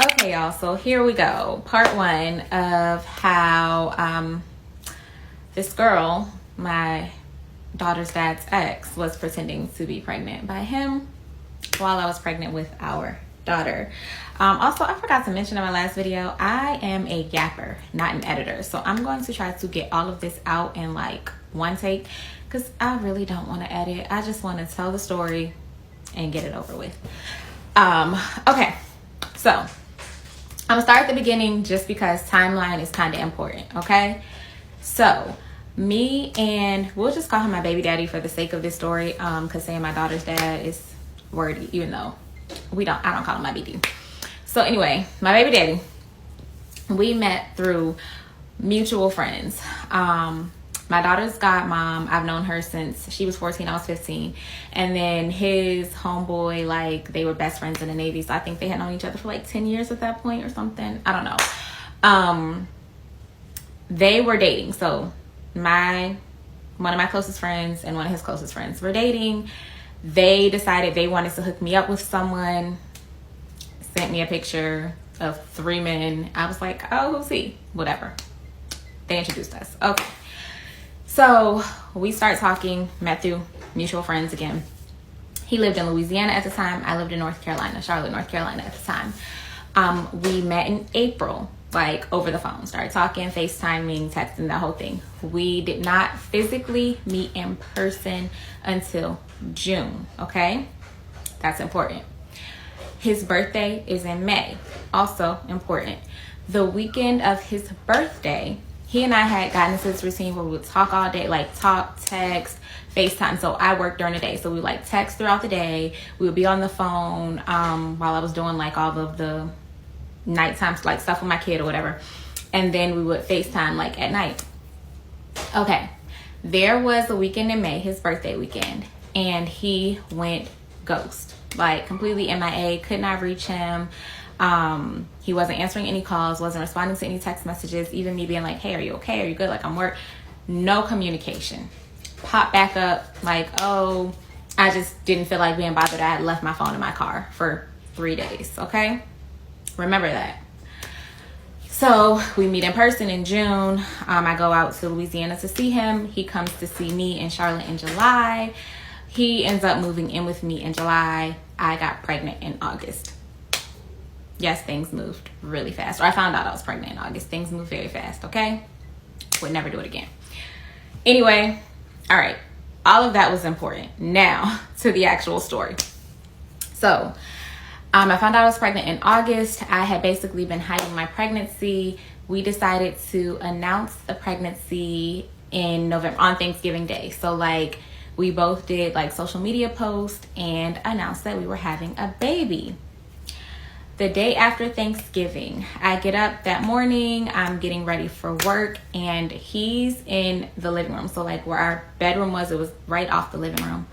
Okay, y'all, so here we go. Part one of how this girl, my daughter's dad's ex, was pretending to be pregnant by him while I was pregnant with our daughter. Also, I forgot to mention in my last video, I am a yapper, not an editor. So I'm going to try to get all of this out in like one take because I really don't want to edit. I just want to tell the story and get it over with. Okay, so I'm gonna start at the beginning just because timeline is kind of important. Okay, so me and we'll just call him my baby daddy for the sake of this story, because saying my daughter's dad is wordy, even though I don't call him my BD. So anyway, my baby daddy, we met through mutual friends. My daughter's godmom, I've known her since she was 14, I was 15. And then his homeboy, like, they were best friends in the Navy. So I think they had known each other for like 10 years at that point or something. I don't know. They were dating. So one of my closest friends and one of his closest friends were dating. They decided they wanted to hook me up with someone. Sent me a picture of 3 men. I was like, oh, who's he? Whatever. They introduced us. Okay. So we start talking, met through mutual friends again. He lived in Louisiana at the time. I lived in North Carolina, Charlotte, North Carolina at the time. We met in April, like over the phone. Started talking, FaceTiming, texting, that whole thing. We did not physically meet in person until June, okay? That's important. His birthday is in May, also important. The weekend of his birthday, he and I had gotten into this routine where we would talk all day, like talk, text, FaceTime. So I worked during the day. So we would like text throughout the day. We would be on the phone while I was doing like all of the nighttime like stuff with my kid or whatever. And then we would FaceTime like at night. Okay. There was a weekend in May, his birthday weekend, and he went ghost. Like completely MIA, could not reach him. He wasn't answering any calls, wasn't responding to any text messages, even me being like, hey, are you okay? Are you good? Like, I'm work. No communication. Pop back up like, oh, I just didn't feel like being bothered. I had left my phone in my car for 3 days. Okay. Remember that. So we meet in person in June. I go out to Louisiana to see him. He comes to see me in Charlotte in July. He ends up moving in with me in July. I got pregnant in August. Yes, things moved really fast. Or I found out I was pregnant in August. Things moved very fast, okay? Would never do it again. Anyway, all right. All of that was important. Now, to the actual story. So, I found out I was pregnant in August. I had basically been hiding my pregnancy. We decided to announce the pregnancy in November, on Thanksgiving Day. So, like, we both did, like, social media posts and announced that we were having a baby. The day after Thanksgiving, I get up that morning, I'm getting ready for work, and he's in the living room. So like where our bedroom was, it was right off the living room.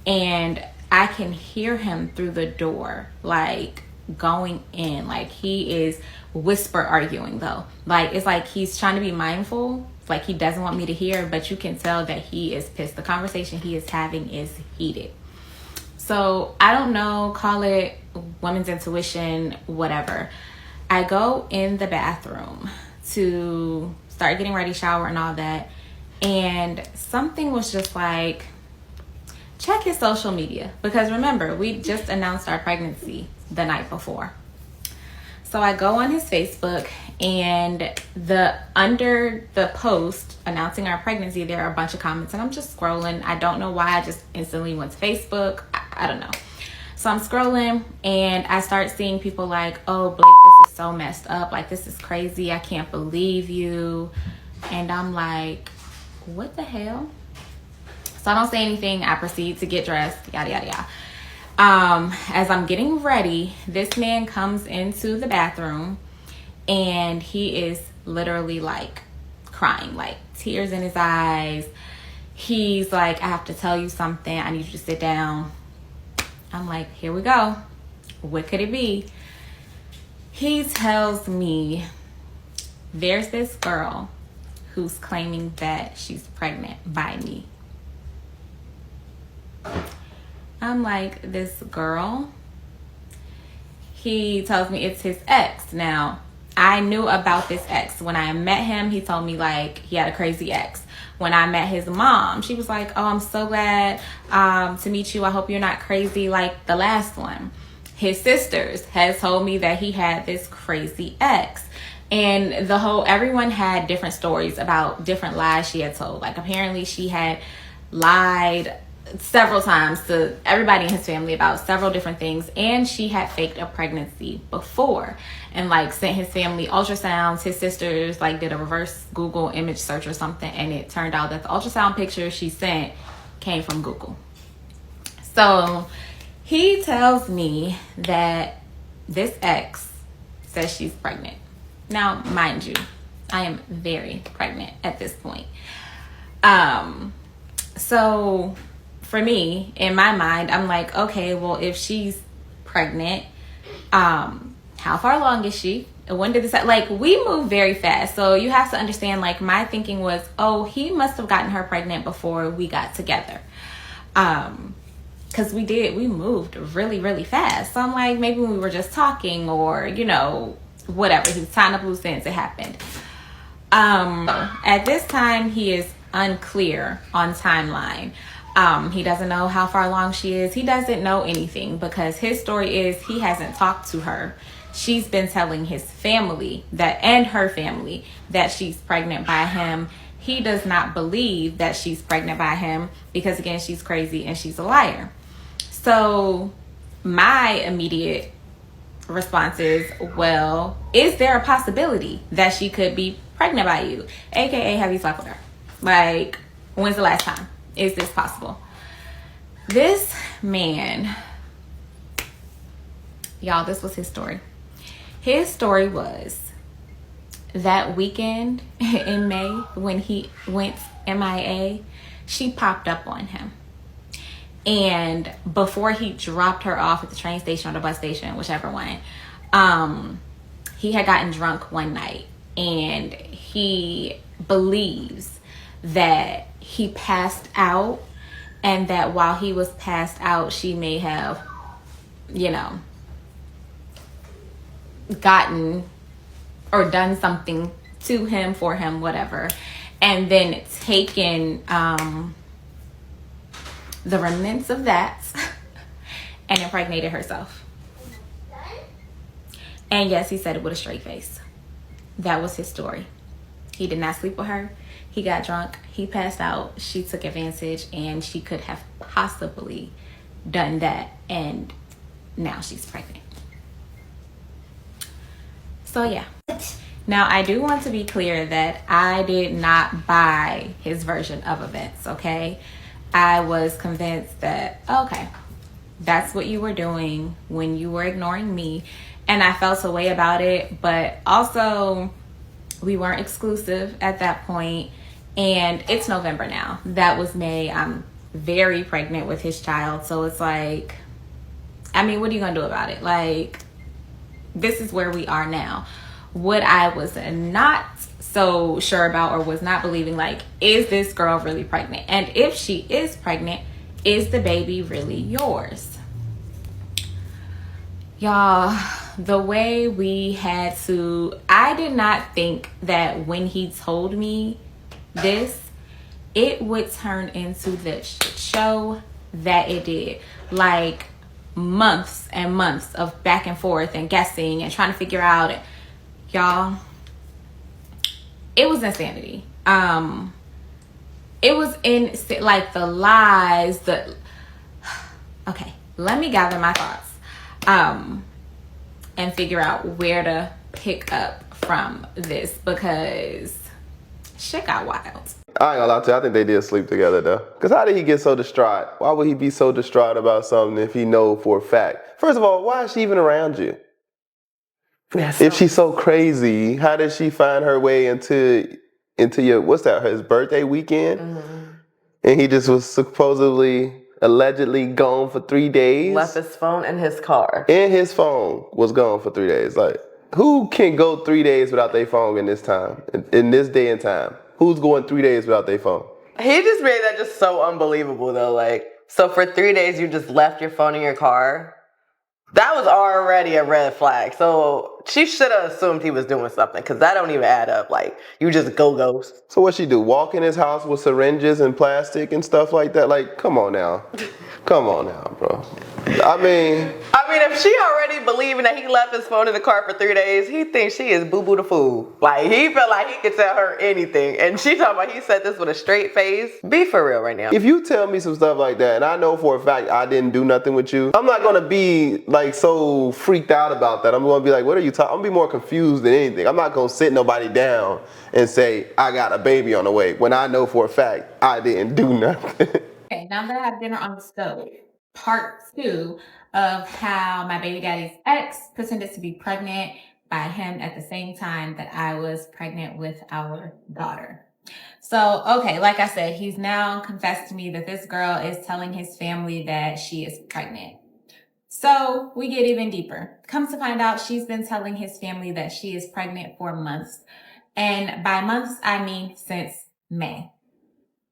And I can hear him through the door, like going in. Like he is whisper arguing though. Like it's like he's trying to be mindful. Like he doesn't want me to hear, but you can tell that he is pissed. The conversation he is having is heated. So I don't know, call it women's intuition, whatever. I go in the bathroom to start getting ready, shower and all that. And something was just like, check his social media. Because remember, we just announced our pregnancy the night before. So I go on his Facebook, and under the post announcing our pregnancy, there are a bunch of comments, and I'm just scrolling. I don't know why. I just instantly went to Facebook. I don't know. So I'm scrolling, and I start seeing people like, oh, Blake, this is so messed up. Like, this is crazy. I can't believe you. And I'm like, what the hell? So I don't say anything. I proceed to get dressed, yada, yada, yada. As I'm getting ready, this man comes into the bathroom, and he is literally like crying, like tears in his eyes. He's like, I have to tell you something. I need you to sit down. I'm like, here we go. What could it be? He tells me there's this girl who's claiming that she's pregnant by me. I'm like, this girl? he tells me it's his ex. Now, I knew about this ex. When I met him, he told me like he had a crazy ex. When I met his mom, she was like, oh, I'm so glad to meet you. I hope you're not crazy like the last one. His sisters has told me that he had this crazy ex. And everyone had different stories about different lies she had told. Like, apparently she had lied several times to everybody in his family about several different things, and she had faked a pregnancy before and like sent his family ultrasounds. His sisters like did a reverse Google image search or something, and it turned out that the ultrasound picture she sent came from Google. So he tells me that this ex says she's pregnant. Now, mind you, I am very pregnant at this point. So for me, in my mind, I'm like, okay, well, if she's pregnant, how far along is she? When did this, like, we move very fast. So you have to understand, like, my thinking was, oh, he must have gotten her pregnant before we got together. Cause we moved really, really fast. So I'm like, maybe we were just talking or, you know, whatever. He was tying up loose ends. It happened. At this time, he is unclear on timeline. He doesn't know how far along she is. He doesn't know anything because his story is he hasn't talked to her. She's been telling his family and her family that she's pregnant by him. He does not believe that she's pregnant by him because, again, she's crazy and she's a liar. So my immediate response is, well, is there a possibility that she could be pregnant by you? AKA, have you slept with her? Like, when's the last time? Is this possible? This man, y'all, this was his story. His story was that weekend in May when he went MIA, she popped up on him. And before he dropped her off at the train station or the bus station, whichever one, he had gotten drunk one night. And he believes that he passed out, and that while he was passed out, she may have, you know, gotten or done something to him, for him, whatever, and then taken the remnants of that and impregnated herself. And yes, he said it with a straight face. That was his story. He did not sleep with her. He got drunk. He passed out. She took advantage, and she could have possibly done that. And now she's pregnant. So yeah. Now, I do want to be clear that I did not buy his version of events, okay? I was convinced that, okay, that's what you were doing when you were ignoring me. And I felt a way about it, but also we weren't exclusive at that point. And it's November now. That was May. I'm very pregnant with his child. So it's like, I mean, what are you going to do about it? Like, this is where we are now. What I was not so sure about, or was not believing, like, is this girl really pregnant? And if she is pregnant, is the baby really yours? Y'all, the way we had to, I did not think that when he told me this, it would turn into the show that it did. Like, months and months of back and forth and guessing and trying to figure out. Y'all, it was insanity. It was like the lies, okay, let me gather my thoughts and figure out where to pick up from this, because shit got wild. I ain't gonna lie to you, I think they did sleep together though. Cause how did he get so distraught? Why would he be so distraught about something if he know for a fact? First of all, why is she even around you? If she's so crazy, how did she find her way into your, what's that, his birthday weekend? Mm-hmm. And he just was supposedly, allegedly gone for 3 days. Left his phone in his car. And his phone was gone for 3 days. Like, who can go 3 days without their phone in this time, in this day and time? Who's going 3 days without their phone? He just made that just so unbelievable though. Like, so for 3 days you just left your phone in your car? That was already a red flag. So she should have assumed he was doing something because that don't even add up. Like, you just go ghost. So what she do? Walk in his house with syringes and plastic and stuff like that? Like, come on now. Come on now, bro. I mean, if she already believing that he left his phone in the car for 3 days, he thinks she is boo boo the fool. Like, he felt like he could tell her anything. And she talking about he said this with a straight face. Be for real right now. if you tell me some stuff like that and I know for a fact I didn't do nothing with you, I'm not gonna be like so freaked out about that. I'm gonna be like, what are you talking? I'm gonna be more confused than anything. I'm not gonna sit nobody down and say, I got a baby on the way when I know for a fact I didn't do nothing. Okay, now that I have dinner on the stove, part 2 of how my baby daddy's ex pretended to be pregnant by him at the same time that I was pregnant with our daughter. So, okay, like I said, he's now confessed to me that this girl is telling his family that she is pregnant. So we get even deeper. Comes to find out she's been telling his family that she is pregnant for months. And by months, I mean since May.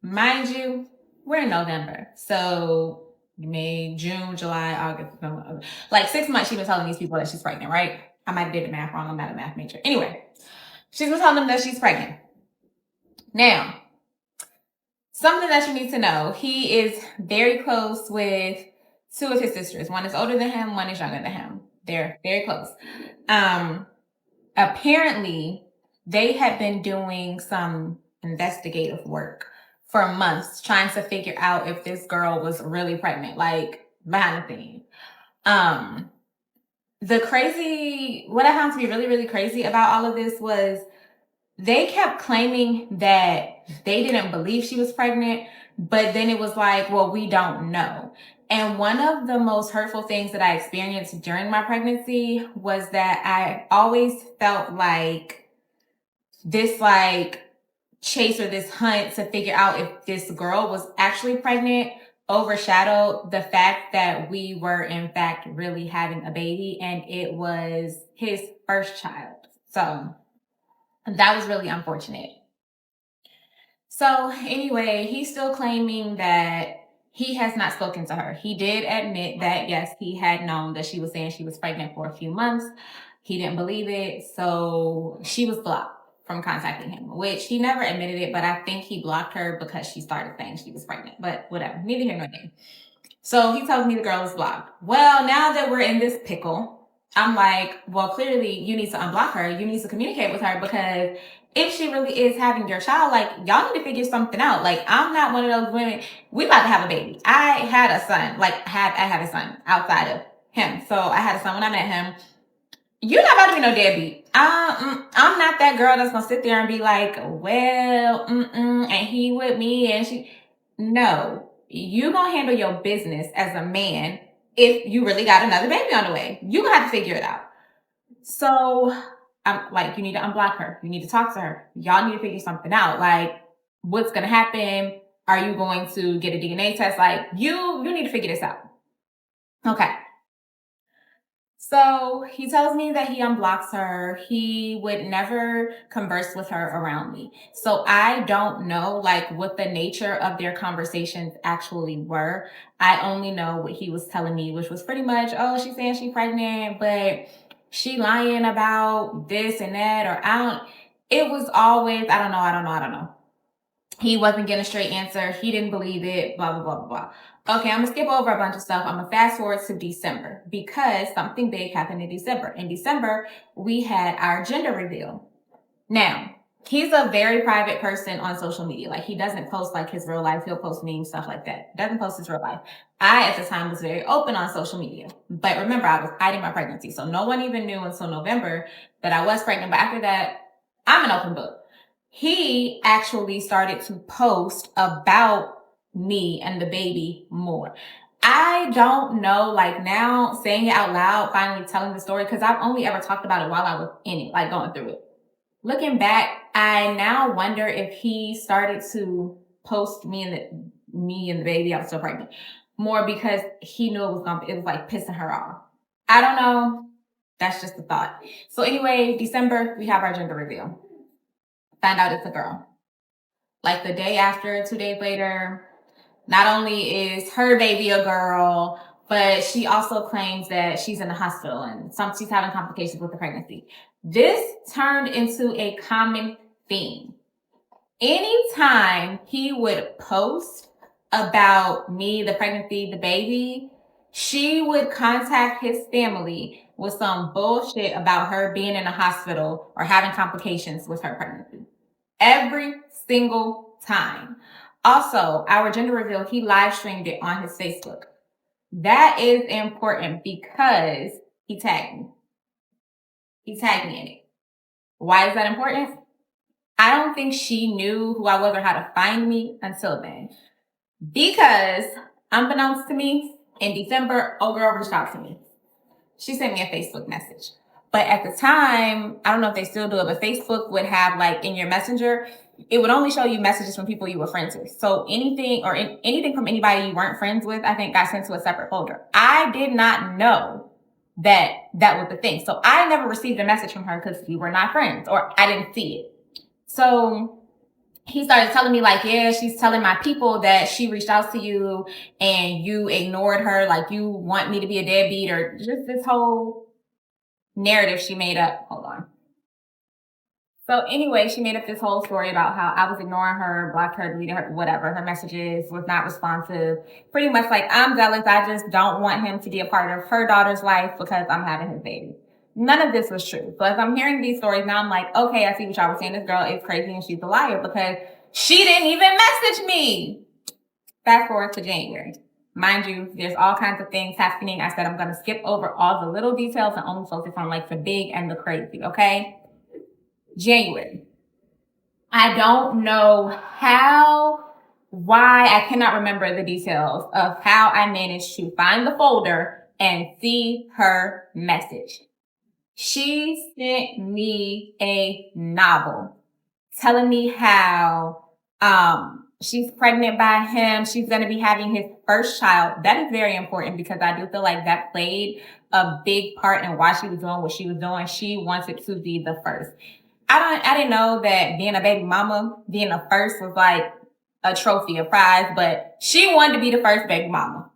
Mind you, we're in November. So May, June, July, August, like 6 months she's been telling these people that she's pregnant, right? I might have did the math wrong. I'm not a math major. Anyway, she's been telling them that she's pregnant. Now, something that you need to know, he is very close with 2 of his sisters. One is older than him, one is younger than him. They're very close. Apparently, they had been doing some investigative work for months trying to figure out if this girl was really pregnant, like behind the scenes. What I found to be really, really crazy about all of this was they kept claiming that they didn't believe she was pregnant, but then it was like, well, we don't know. And one of the most hurtful things that I experienced during my pregnancy was that I always felt like this chase or this hunt to figure out if this girl was actually pregnant overshadowed the fact that we were in fact really having a baby, and it was his first child. So that was really unfortunate. So anyway, he's still claiming that he has not spoken to her. He did admit that, yes, he had known that she was saying she was pregnant for a few months. He didn't believe it. So she was blocked from contacting him, which he never admitted it, but I think he blocked her because she started saying she was pregnant. But whatever, neither here nor there. So he tells me the girl is blocked. Well, now that we're in this pickle, I'm like, well, clearly you need to unblock her. You need to communicate with her, because if she really is having your child, like, y'all need to figure something out. Like, I'm not one of those women. We about to have a baby. I had a son. I had a son outside of him. So I had a son when I met him. You're not about to be no deadbeat. I'm not that girl that's gonna sit there and be like, well, and he with me and she. No, you gonna handle your business as a man. If you really got another baby on the way, you gonna have to figure it out. So I'm like, you need to unblock her. You need to talk to her. Y'all need to figure something out. Like, what's gonna happen? Are you going to get a DNA test? Like, you need to figure this out. Okay. So he tells me that he unblocks her. He would never converse with her around me. So I don't know what the nature of their conversations actually were. I only know what he was telling me, which was pretty much, oh, she's saying she's pregnant, but she lying about this and that, or it was always, I don't know. He wasn't getting a straight answer. He didn't believe it, blah, blah, blah, blah, blah. Okay, I'm going to skip over a bunch of stuff. I'm going to fast forward to December because something big happened in December. In December, we had our gender reveal. Now, he's a very private person on social media. Like, he doesn't post his real life. He'll post memes, stuff like that. Doesn't post his real life. I, at the time, was very open on social media. But remember, I was hiding my pregnancy. So no one even knew until November that I was pregnant. But after that, I'm an open book. He actually started to post about me and the baby more. I don't know, now saying it out loud, finally telling the story, because I've only ever talked about it while I was in it, going through it. Looking back, I now wonder if he started to post me and the baby, I was still pregnant, more because he knew it was pissing her off. I don't know. That's just a thought. So anyway, December, we have our gender reveal. Find out it's a girl. The day after, 2 days later, not only is her baby a girl, but she also claims that she's in the hospital and she's having complications with the pregnancy. This turned into a common theme. Anytime he would post about me, the pregnancy, the baby, she would contact his family with some bullshit about her being in the hospital or having complications with her pregnancy. Every single time. Also, our gender reveal, he live streamed it on his Facebook. That is important because he tagged me. He tagged me in it. Why is that important? I don't think she knew who I was or how to find me until then. Because, unbeknownst to me, in December, old girl reached out to me. She sent me a Facebook message. But at the time, I don't know if they still do it, but Facebook would have, like, in your messenger, it would only show you messages from people you were friends with. So anything from anybody you weren't friends with, I think got sent to a separate folder. I did not know that was the thing. So I never received a message from her because we were not friends or I didn't see it. So he started telling me like, yeah, she's telling my people that she reached out to you and you ignored her. Like you want me to be a deadbeat or just this whole narrative she made up. Hold on. So anyway, she made up this whole story about how I was ignoring her, blocked her, deleted her, whatever. Her messages was not responsive. Pretty much like, I'm jealous. I just don't want him to be a part of her daughter's life because I'm having his baby. None of this was true. So as I'm hearing these stories now, I'm like, okay, I see what y'all were saying. This girl is crazy and she's a liar because she didn't even message me. Fast forward to January. Mind you, there's all kinds of things happening. I said I'm going to skip over all the little details and only focus on like the big and the crazy, okay? January. I don't know why, I cannot remember the details of how I managed to find the folder and see her message. She sent me a novel telling me how she's pregnant by him. She's going to be having his first child. That is very important because I do feel like that played a big part in why she was doing what she was doing. She wanted to be the first. I didn't know that being a baby mama, being the first was like a trophy, a prize, but she wanted to be the first baby mama.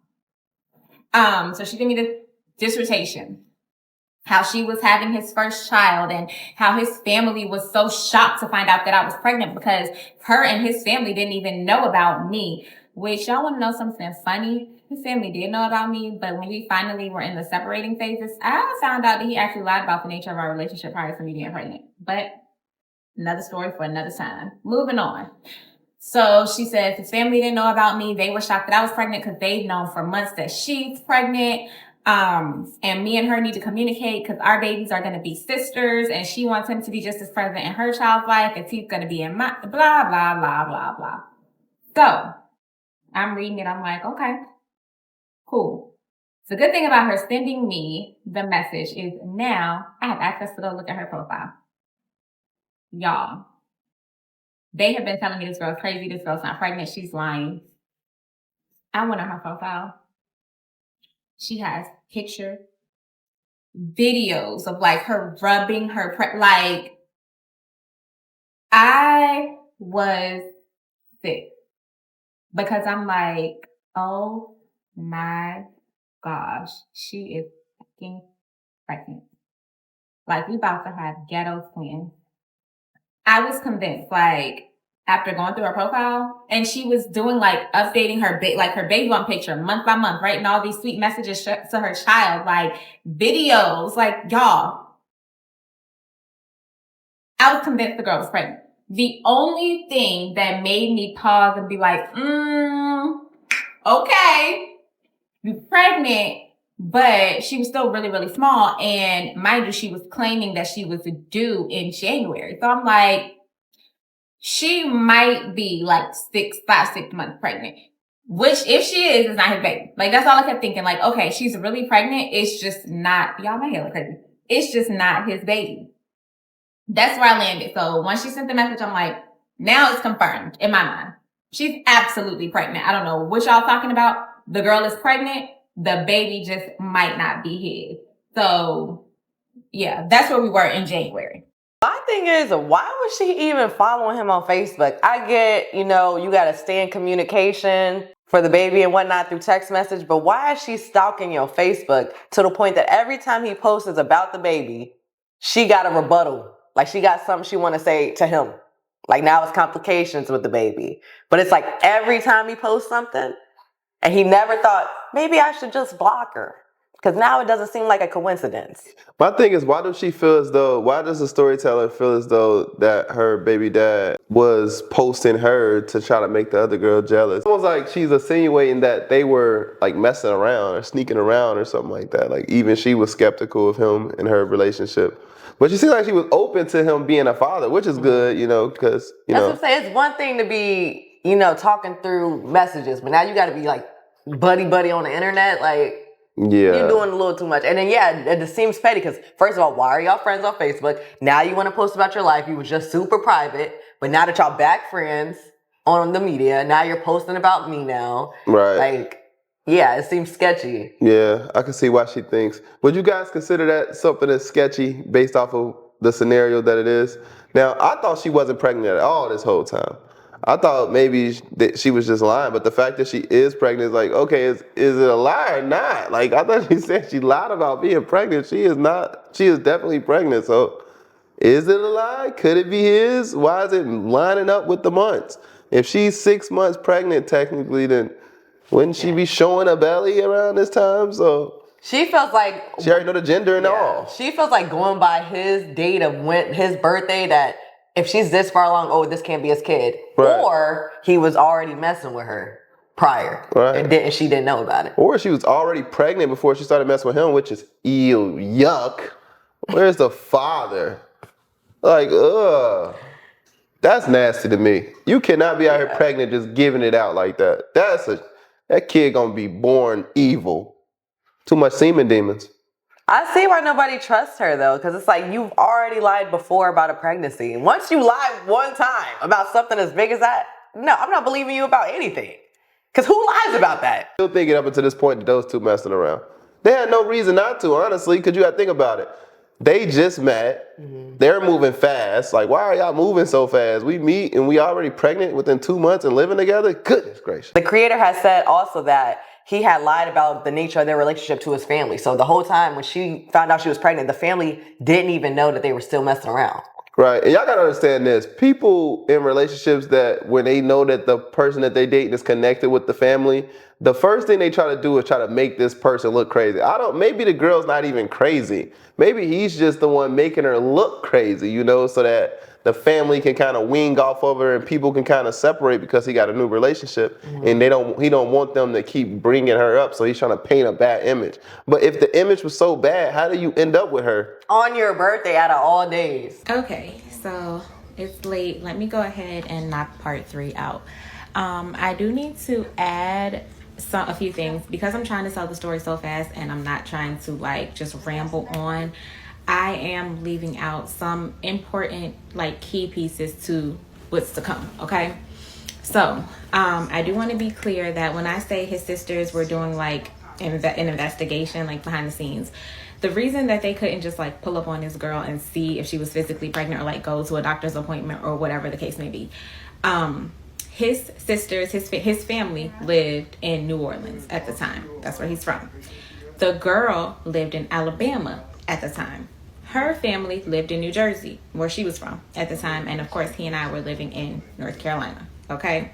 So she gave me this dissertation, how she was having his first child and how his family was so shocked to find out that I was pregnant because her and his family didn't even know about me. Which y'all want to know something funny? His family did know about me, but when we finally were in the separating phases, I found out that he actually lied about the nature of our relationship prior to me getting pregnant. But another story for another time. Moving on. So she says his family didn't know about me. They were shocked that I was pregnant because they've known for months that she's pregnant. And me and her need to communicate because our babies are going to be sisters and she wants him to be just as present in her child's life as he's going to be in my blah, blah, blah, blah, blah. So I'm reading it. I'm like, okay, cool. The good thing about her sending me the message is now I have access to go look at her profile. Y'all, they have been telling me this girl's crazy. This girl's not pregnant. She's lying. I went on her profile. She has picture, videos of like her rubbing her, like I was sick because I'm like, oh my gosh, she is fucking pregnant. Like we about to have ghetto twins. I was convinced, like, after going through her profile, and she was doing, like, updating her, her baby bump picture month by month, writing all these sweet messages to her child, like, videos, like, y'all. I was convinced the girl was pregnant. The only thing that made me pause and be like, okay, you're pregnant, but she was still really, really small. And mind you, she was claiming that she was due in January. So I'm like, she might be like 5, 6 months pregnant. Which, if she is not his baby. Like, that's all I kept thinking. Like, okay, she's really pregnant. It's just not, y'all, my hair look crazy. It's just not his baby. That's where I landed. So once she sent the message, I'm like, now it's confirmed in my mind. She's absolutely pregnant. I don't know what y'all talking about. The girl is pregnant. The baby just might not be his. So, yeah, that's where we were in January. My thing is, why was she even following him on Facebook? I get, you know, you got to stay in communication. for the baby and whatnot through text message, but why is she stalking your Facebook to the point that every time he posts about the baby, she got a rebuttal? Like she got something she want to say to him. Like now it's complications with the baby. But it's like every time he posts something, and he never thought, maybe I should just block her. Because now it doesn't seem like a coincidence. My thing is, why does the storyteller feel as though that her baby dad was posting her to try to make the other girl jealous? It's almost like she's insinuating that they were like messing around or sneaking around or something like that. Like even she was skeptical of him and her relationship. But she seems like she was open to him being a father, which is good, because, That's what I'm saying. It's one thing to be, talking through messages, but now you got to be like buddy on the internet. Like, yeah, you're doing a little too much. And then, it just seems petty because, first of all, why are y'all friends on Facebook? Now you want to post about your life. You was just super private. But now that y'all back friends on the media, now you're posting about me now. Right. Like, yeah, it seems sketchy. Yeah, I can see why she thinks. Would you guys consider that something that's sketchy based off of the scenario that it is? Now, I thought she wasn't pregnant at all this whole time. I thought maybe that she was just lying, but the fact that she is pregnant is like, okay, is it a lie or not? Like, I thought she said she lied about being pregnant. She is not. She is definitely pregnant. So, is it a lie? Could it be his? Why is it lining up with the months? If she's 6 months pregnant, technically, then wouldn't she be showing a belly around this time? So she feels like she already know the gender and all. She feels like going by his date of his birthday that if she's this far along, this can't be his kid. Right. Or he was already messing with her prior. Right. And she didn't know about it. Or she was already pregnant before she started messing with him, which is ew, yuck. Where's the father? Like, ugh. That's nasty to me. You cannot be out here pregnant just giving it out like that. That kid gonna be born evil. Too much semen demons. I see why nobody trusts her though, because it's like you've already lied before about a pregnancy. Once you lie one time about something as big as that, no, I'm not believing you about anything. Because who lies about that? Still thinking up until this point that those two messing around. They had no reason not to, honestly, because you got to think about it. They just met. Mm-hmm. They're moving fast. Like, why are y'all moving so fast? We meet and we already pregnant within 2 months and living together? Goodness gracious. The creator has said also that he had lied about the nature of their relationship to his family. So the whole time when she found out she was pregnant, the family didn't even know that they were still messing around. Right. And y'all got to understand this. People in relationships that when they know that the person that they date is connected with the family, the first thing they try to do is try to make this person look crazy. Maybe the girl's not even crazy. Maybe he's just the one making her look crazy, so that the family can kind of wing off of her and people can kind of separate because he got a new relationship. Mm-hmm. And he don't want them to keep bringing her up. So he's trying to paint a bad image. But if the image was so bad, how do you end up with her? On your birthday out of all days. Okay, so it's late. Let me go ahead and knock part 3 out. I do need to add a few things because I'm trying to tell the story so fast and I'm not trying to just ramble on. I am leaving out some important key pieces to what's to come. Okay. So, I do want to be clear that when I say his sisters were doing an investigation, behind the scenes, the reason that they couldn't just pull up on this girl and see if she was physically pregnant or go to a doctor's appointment or whatever the case may be. His sisters, his family lived in New Orleans at the time. That's where he's from. The girl lived in Alabama at the time. Her family lived in New Jersey, where she was from at the time. And of course, he and I were living in North Carolina. Okay.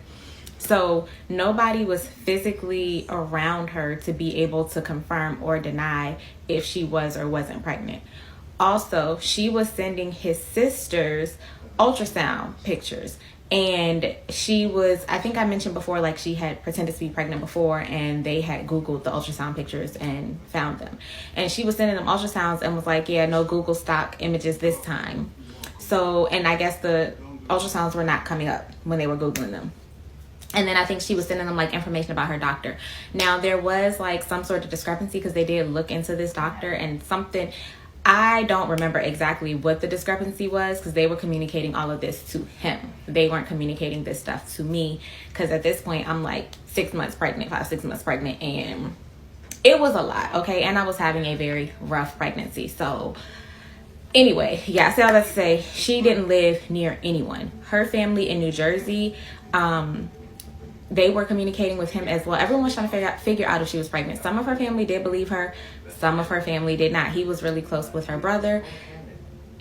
So nobody was physically around her to be able to confirm or deny if she was or wasn't pregnant. Also, she was sending his sisters ultrasound pictures. And she was, I think I mentioned before, she had pretended to be pregnant before and they had Googled the ultrasound pictures and found them. And she was sending them ultrasounds and was like, yeah, no Google stock images this time. So, and I guess the ultrasounds were not coming up when they were Googling them. And then I think she was sending them information about her doctor. Now there was some sort of discrepancy because they did look into this doctor and something. I don't remember exactly what the discrepancy was because they were communicating all of this to him. They weren't communicating this stuff to me because at this point I'm 6 months pregnant, 5-6 months pregnant, and it was a lot, okay? And I was having a very rough pregnancy. So anyway, I say all that to say she didn't live near anyone. Her family in New Jersey, they were communicating with him as well. Everyone was trying to figure out if she was pregnant. Some of her family did believe her. Some of her family did not. He was really close with her brother.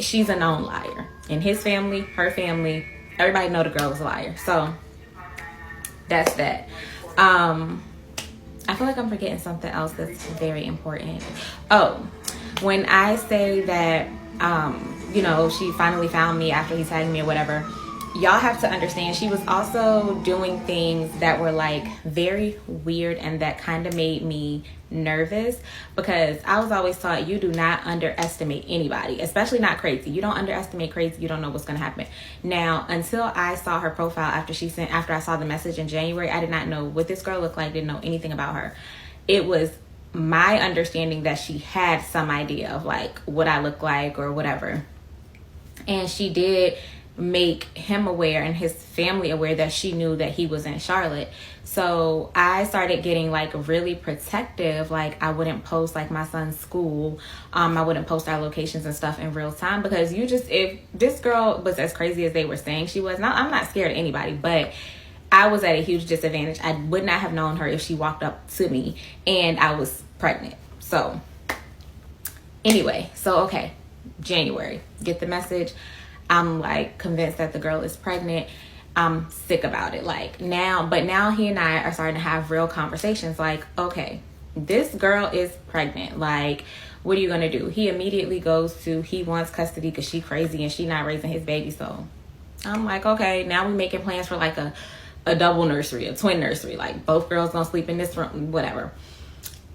She's a known liar. In his family, her family, everybody know the girl was a liar. So that's that. I feel like I'm forgetting something else that's very important. Oh, when I say that, you know, she finally found me after he tagged me or whatever, y'all have to understand she was also doing things that were like very weird and that kind of made me nervous, because I was always taught you do not underestimate anybody, especially not crazy. You don't underestimate crazy. You don't know what's going to happen. Now, until I saw her profile after I saw the message in January, I did not know what this girl looked like, didn't know anything about her. It was my understanding that she had some idea of like what I look like or whatever. And she did make him aware and his family aware that she knew that he was in Charlotte. So I started getting like really protective. Like I wouldn't post like my son's school. I wouldn't post our locations and stuff in real time, because if this girl was as crazy as they were saying she was, I'm not scared of anybody, but I was at a huge disadvantage. I would not have known her if she walked up to me and I was pregnant. So anyway, okay, January, get the message. I'm like convinced that the girl is pregnant. I'm sick about it. Like now he and I are starting to have real conversations. Like, okay, this girl is pregnant. Like, what are you going to do? He immediately goes to, he wants custody because she crazy and she not raising his baby. So I'm like, okay, now we making plans for like a double nursery, a twin nursery. Like both girls gonna sleep in this room, whatever.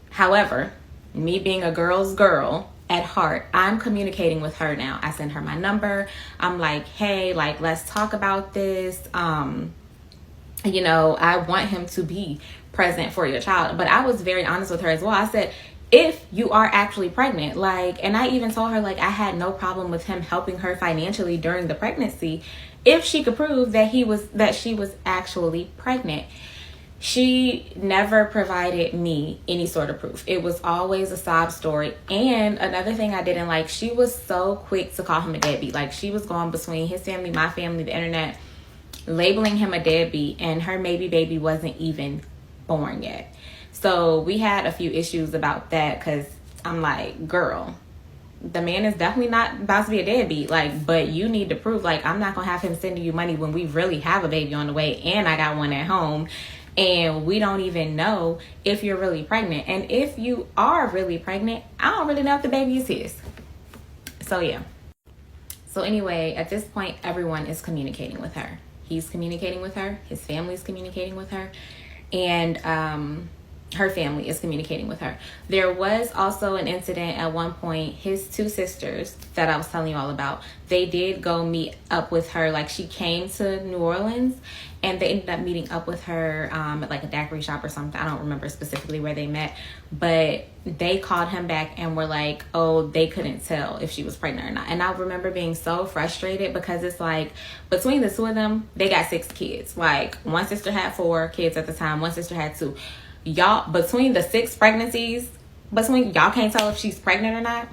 However, me being a girl's girl at heart, I'm communicating with her now. I send her my number. I'm like, hey, like, let's talk about this. You know, I want him to be present for your child. But I was very honest with her as well. I said, if you are actually pregnant, like, and I even told her, like, I had no problem with him helping her financially during the pregnancy if she could prove that she was actually pregnant. She never provided me any sort of proof. It was always a sob story. And another thing I didn't like, she was so quick to call him a deadbeat. Like she was going between his family, my family, the internet, labeling him a deadbeat, and her baby wasn't even born yet. So we had a few issues about that, because I'm like, girl, the man is definitely not about to be a deadbeat, like, but you need to prove, like, I'm not gonna have him sending you money when we really have a baby on the way and I got one at home. And we don't even know if you're really pregnant. And if you are really pregnant, I don't really know if the baby is his. So yeah. So anyway, at this point, everyone is communicating with her. He's communicating with her. His family is communicating with her. And her family is communicating with her. There was also an incident at one point. His two sisters that I was telling you all about, they did go meet up with her. Like she came to New Orleans and they ended up meeting up with her at like a daiquiri shop or something. I don't remember specifically where they met, but they called him back and were like, oh, they couldn't tell if she was pregnant or not. And I remember being so frustrated, because it's like between the two of them, they got 6 kids. Like one sister had 4 kids at the time. One sister had 2. Y'all, between the 6 pregnancies, y'all can't tell if she's pregnant or not.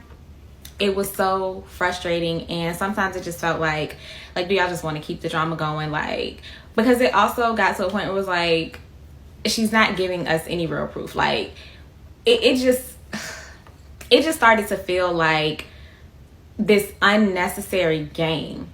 It was so frustrating, and sometimes it just felt like do y'all just want to keep the drama going? Like, because it also got to a point where it was like, she's not giving us any real proof. Like, it just started to feel like this unnecessary game.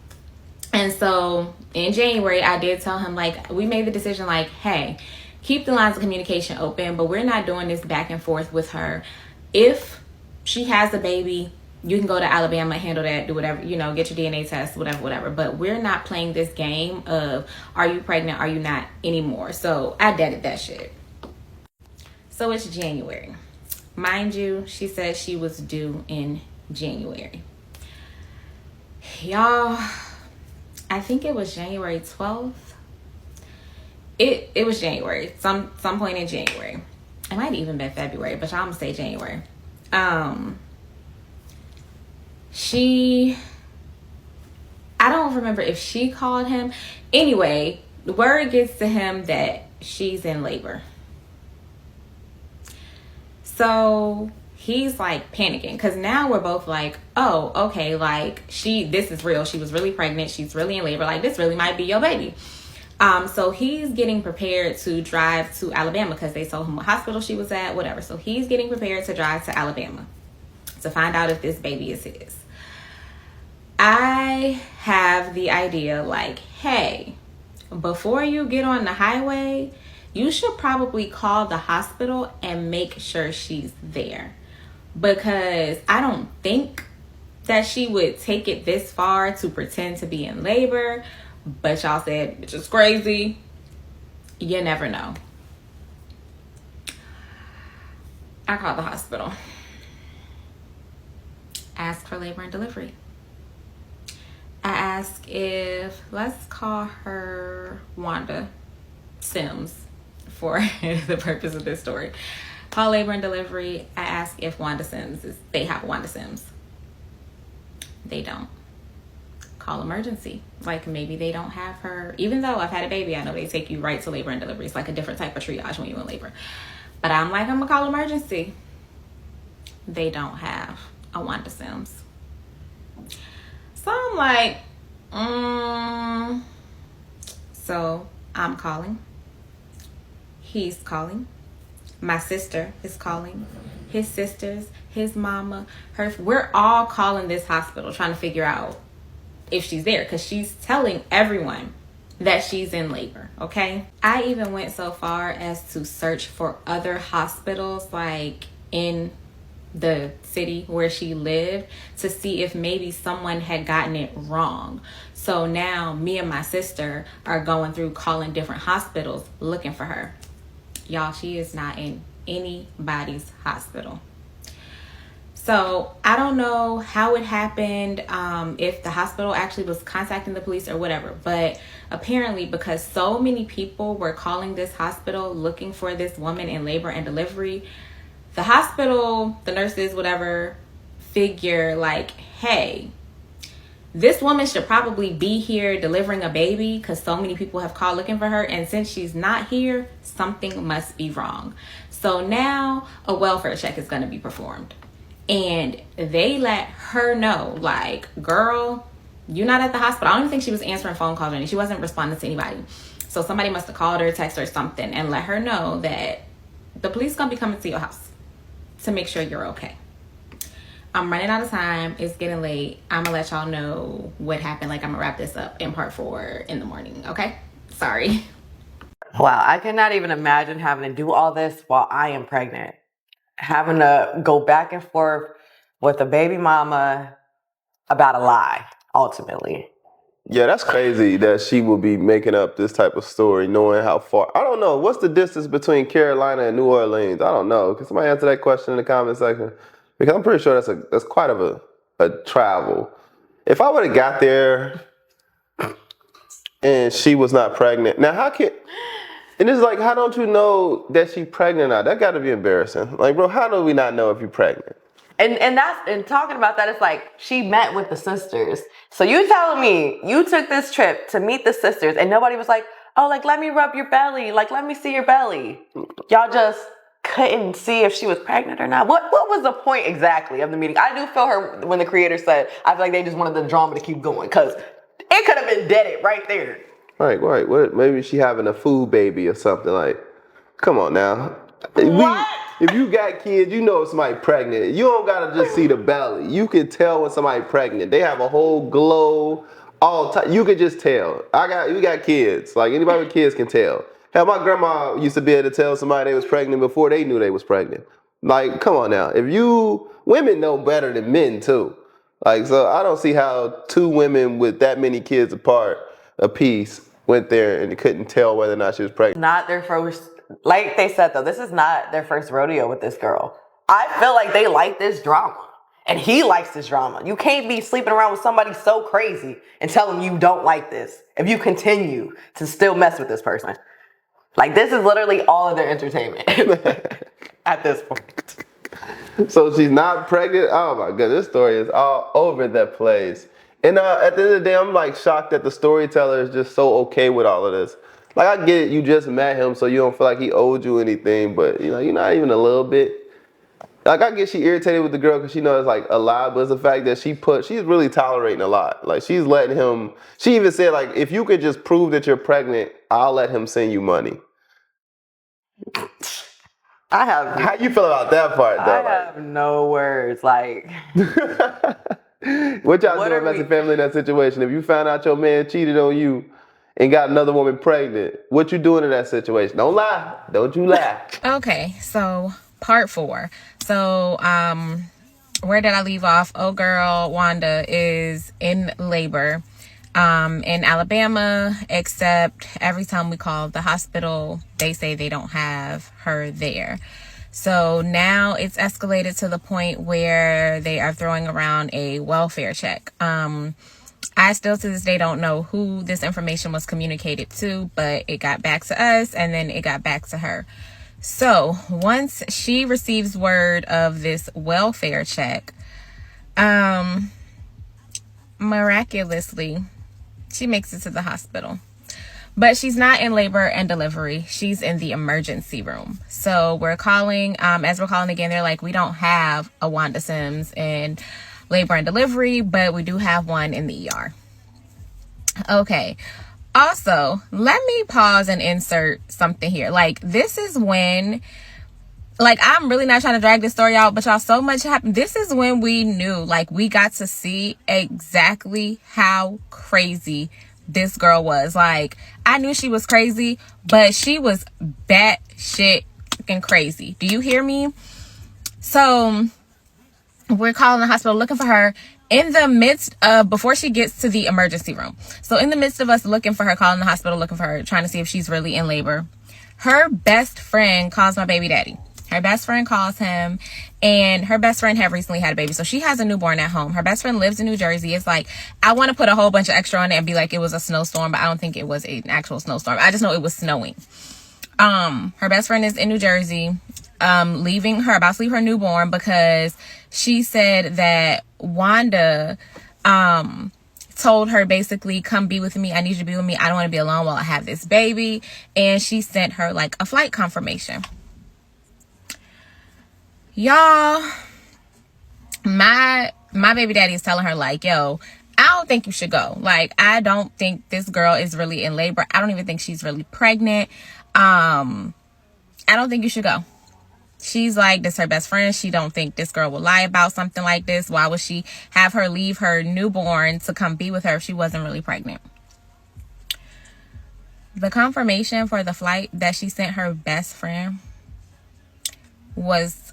And so in January, I did tell him, like, we made the decision, like, hey, keep the lines of communication open, but we're not doing this back and forth with her. If she has a baby, you can go to Alabama, handle that, do whatever, you know, get your DNA test, whatever. But we're not playing this game of, are you pregnant, are you not, anymore. So I deaded that shit. So it's January. Mind you, she said she was due in January. Y'all, I think it was January 12th. It was January, some point in January. It might have even been February, but I'm gonna say January. I don't remember if she called him. Anyway, the word gets to him that she's in labor. So he's like panicking, because now we're both like, oh, okay, like this is real. She was really pregnant. She's really in labor. Like, this really might be your baby. So he's getting prepared to drive to Alabama because they told him what hospital she was at, whatever. So he's getting prepared to drive to Alabama to find out if this baby is his. I have the idea like, hey, before you get on the highway, you should probably call the hospital and make sure she's there. Because I don't think that she would take it this far to pretend to be in labor. But y'all said, bitch is crazy. You never know. I called the hospital. Asked for labor and delivery. I asked if, let's call her Wanda Sims for the purpose of this story. Call labor and delivery. I asked if Wanda Sims they have Wanda Sims. They don't. Call emergency. Like maybe they don't have her. Even though I've had a baby, I know they take you right to labor and delivery. It's like a different type of triage when you're in labor. But I'm like, I'm gonna call emergency. They don't have a Wanda Sims. So I'm like, So I'm calling. He's calling. My sister is calling. His sisters, his mama, we're all calling this hospital trying to figure out if she's there because she's telling everyone that she's in labor, okay? I even went so far as to search for other hospitals like in the city where she lived to see if maybe someone had gotten it wrong. So now me and my sister are going through calling different hospitals looking for her. Y'all, she is not in anybody's hospital. So I don't know how it happened, if the hospital actually was contacting the police or whatever, but apparently because so many people were calling this hospital looking for this woman in labor and delivery, the hospital, the nurses, whatever, figure like, hey, this woman should probably be here delivering a baby because so many people have called looking for her. And since she's not here, something must be wrong. So now a welfare check is going to be performed. And they let her know, like, girl, you're not at the hospital. I don't even think she was answering phone calls or anything. She wasn't responding to anybody. So somebody must have called her, texted her something, and let her know that the police going to be coming to your house to make sure you're okay. I'm running out of time. It's getting late. I'm going to let y'all know what happened. Like, I'm going to wrap this up in part 4 in the morning, okay? Sorry. Wow, I cannot even imagine having to do all this while I am pregnant. Having to go back and forth with a baby mama about a lie, ultimately. Yeah, that's crazy that she will be making up this type of story knowing how far. I don't know. What's the distance between Carolina and New Orleans? I don't know. Can somebody answer that question in the comment section? Because I'm pretty sure that's quite of a travel. If I would have got there and she was not pregnant, now and it's like, how don't you know that she's pregnant or not? That got to be embarrassing. Like, bro, how do we not know if you're pregnant? And talking about that, it's like she met with the sisters. So you telling me you took this trip to meet the sisters and nobody was like, oh, like, let me rub your belly. Like, let me see your belly. Y'all just couldn't see if she was pregnant or not. What was the point exactly of the meeting? I do feel her when the creator said, I feel like they just wanted the drama to keep going because it could have been deaded right there. Right. What? Maybe she having a food baby or something. Like, come on now. What? If you got kids, you know if somebody pregnant. You don't gotta just see the belly. You can tell when somebody pregnant. They have a whole glow. You can just tell. We got kids. Like anybody with kids can tell. Hell, my grandma used to be able to tell somebody they was pregnant before they knew they was pregnant. Like, come on now. Women know better than men too. Like, so I don't see how two women with that many kids apart apiece went there and couldn't tell whether or not she was pregnant. Not their first, like they said though, this is not their first rodeo with this girl. I feel like they like this drama. And he likes this drama. You can't be sleeping around with somebody so crazy and tell them you don't like this if you continue to still mess with this person. Like, this is literally all of their entertainment at this point. So she's not pregnant? Oh my god, this story is all over the place. And at the end of the day, I'm like shocked that the storyteller is just so okay with all of this. Like, I get it, you just met him, so you don't feel like he owed you anything, but you know, you're not even a little bit. Like, I get she irritated with the girl because she knows it's like a lie, but it's the fact that she's really tolerating a lot. Like, she's letting him, she even said, like, if you could just prove that you're pregnant, I'll let him send you money. How you feel about that part, though? I have no words. Like, what y'all doing, Messy Family, in that situation? If you found out your man cheated on you and got another woman pregnant, what you doing in that situation? Don't lie. Don't you lie. Okay, so part 4. So, where did I leave off? Oh, girl, Wanda is in labor in Alabama, except every time we call the hospital, they say they don't have her there. So now it's escalated to the point where they are throwing around a welfare check. I still to this day don't know who this information was communicated to, but it got back to us and then it got back to her. So once she receives word of this welfare check, miraculously, she makes it to the hospital. But she's not in labor and delivery. She's in the emergency room. So we're calling, as we're calling again, they're like, we don't have a Wanda Sims in labor and delivery, but we do have one in the ER. Okay. Also, let me pause and insert something here. Like, this is when, like, I'm really not trying to drag this story out, but y'all, so much happened. This is when we knew, like, we got to see exactly how crazy this girl was. Like, I knew she was crazy, but she was batshit freaking crazy. Do you hear me? So we're calling the hospital looking for her in the midst of, before she gets to the emergency room. So in the midst of us looking for her, calling the hospital looking for her, trying to see if she's really in labor, her best friend calls my baby daddy. Her best friend calls him, and her best friend had recently had a baby. So she has a newborn at home. Her best friend lives in New Jersey. It's like, I want to put a whole bunch of extra on it and be like, it was a snowstorm, but I don't think it was an actual snowstorm. I just know it was snowing. Her best friend is in New Jersey, leaving her, about to leave her newborn, because she said that Wanda, told her basically, come be with me. I need you to be with me. I don't want to be alone while I have this baby. And she sent her like a flight confirmation. Y'all, my baby daddy is telling her like, yo, I don't think you should go. Like, I don't think this girl is really in labor. I don't even think she's really pregnant. I don't think you should go. She's like, this is her best friend. She don't think this girl will lie about something like this. Why would she have her leave her newborn to come be with her if she wasn't really pregnant? The confirmation for the flight that she sent her best friend was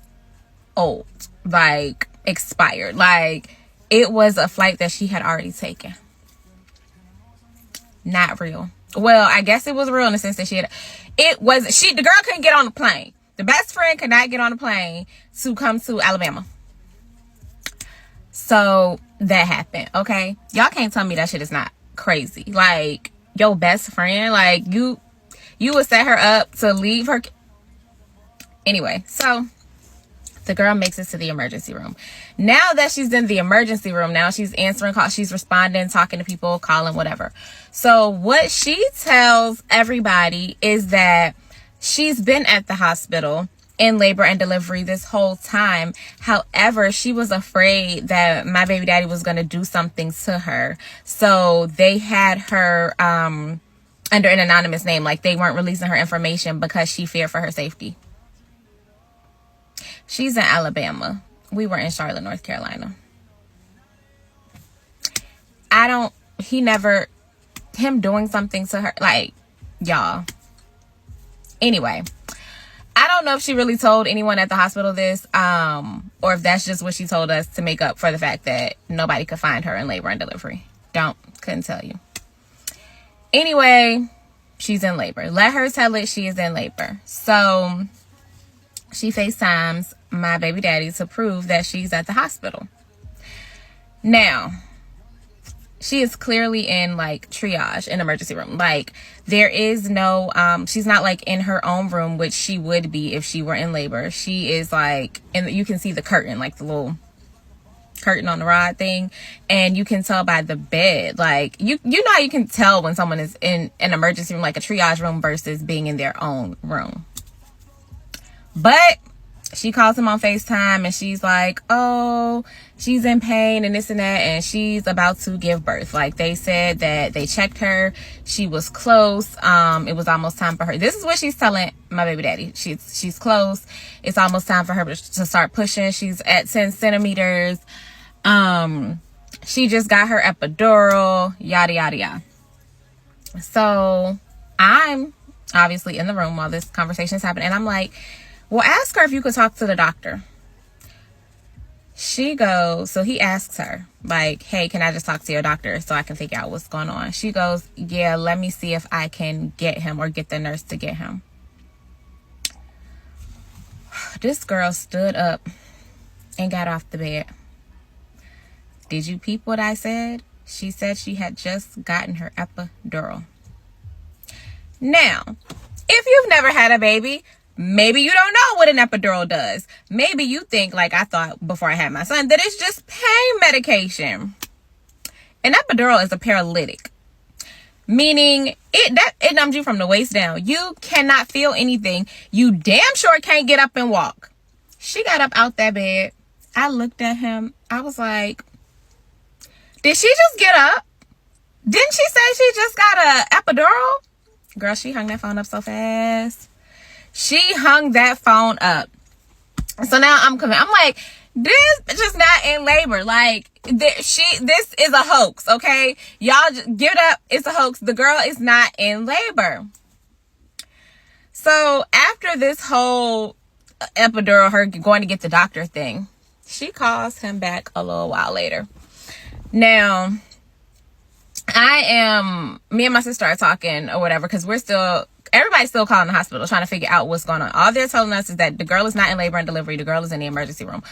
old, like expired. Like, it was a flight that she had already taken. Not real. Well, I guess it was real in the sense that the girl couldn't get on the plane. The best friend could not get on the plane to come to Alabama. So that happened. Okay, y'all can't tell me that shit is not crazy. Like, your best friend, like, you would set her up to leave her. Anyway, so the girl makes it to the emergency room. Now that she's in the emergency room, now she's answering calls, she's responding, talking to people, calling, whatever. So what she tells everybody is that she's been at the hospital in labor and delivery this whole time. However, she was afraid that my baby daddy was going to do something to her. So they had her under an anonymous name. Like, they weren't releasing her information because she feared for her safety. She's in Alabama. We were in Charlotte, North Carolina. Him doing something to her, like, y'all. Anyway, I don't know if she really told anyone at the hospital this, or if that's just what she told us to make up for the fact that nobody could find her in labor and delivery. Couldn't tell you. Anyway, she's in labor. Let her tell it, she is in labor. So she FaceTimes my baby daddy to prove that she's at the hospital. Now, she is clearly in like triage, in emergency room. Like, there is no, she's not like in her own room, which she would be if she were in labor. She is like, and you can see the curtain, like the little curtain on the rod thing. And you can tell by the bed, like, you know how you can tell when someone is in an emergency room, like a triage room versus being in their own room. But she calls him on FaceTime and she's like, oh, she's in pain and this and that, and she's about to give birth. Like, they said that they checked her, she was close, it was almost time for her. This is what she's telling my baby daddy. She's close, it's almost time for her to start pushing. She's at 10 centimeters. She just got her epidural, yada yada yada. So I'm obviously in the room while this conversation is happening, and I'm like, well, ask her if you could talk to the doctor. She goes, so he asks her, like, hey, can I just talk to your doctor so I can figure out what's going on? She goes, yeah, let me see if I can get him or get the nurse to get him. This girl stood up and got off the bed. Did you peep what I said? She said she had just gotten her epidural. Now, if you've never had a baby, maybe you don't know what an epidural does. Maybe you think, like I thought before I had my son, that it's just pain medication. An epidural is a paralytic, meaning it numbs you from the waist down. You cannot feel anything. You damn sure can't get up and walk. She got up out that bed. I looked at him. I was like, did she just get up? Didn't she say she just got a epidural? Girl, she hung that phone up so fast. She hung that phone up. So now I'm like, this bitch is not in labor. Like, this is a hoax, okay? Y'all just give it up. It's a hoax. The girl is not in labor. So after this whole epidural, her going to get the doctor thing, she calls him back a little while later. Now, me and my sister are talking or whatever, because everybody's still calling the hospital trying to figure out what's going on. All they're telling us is that the girl is not in labor and delivery. The girl is in the emergency room.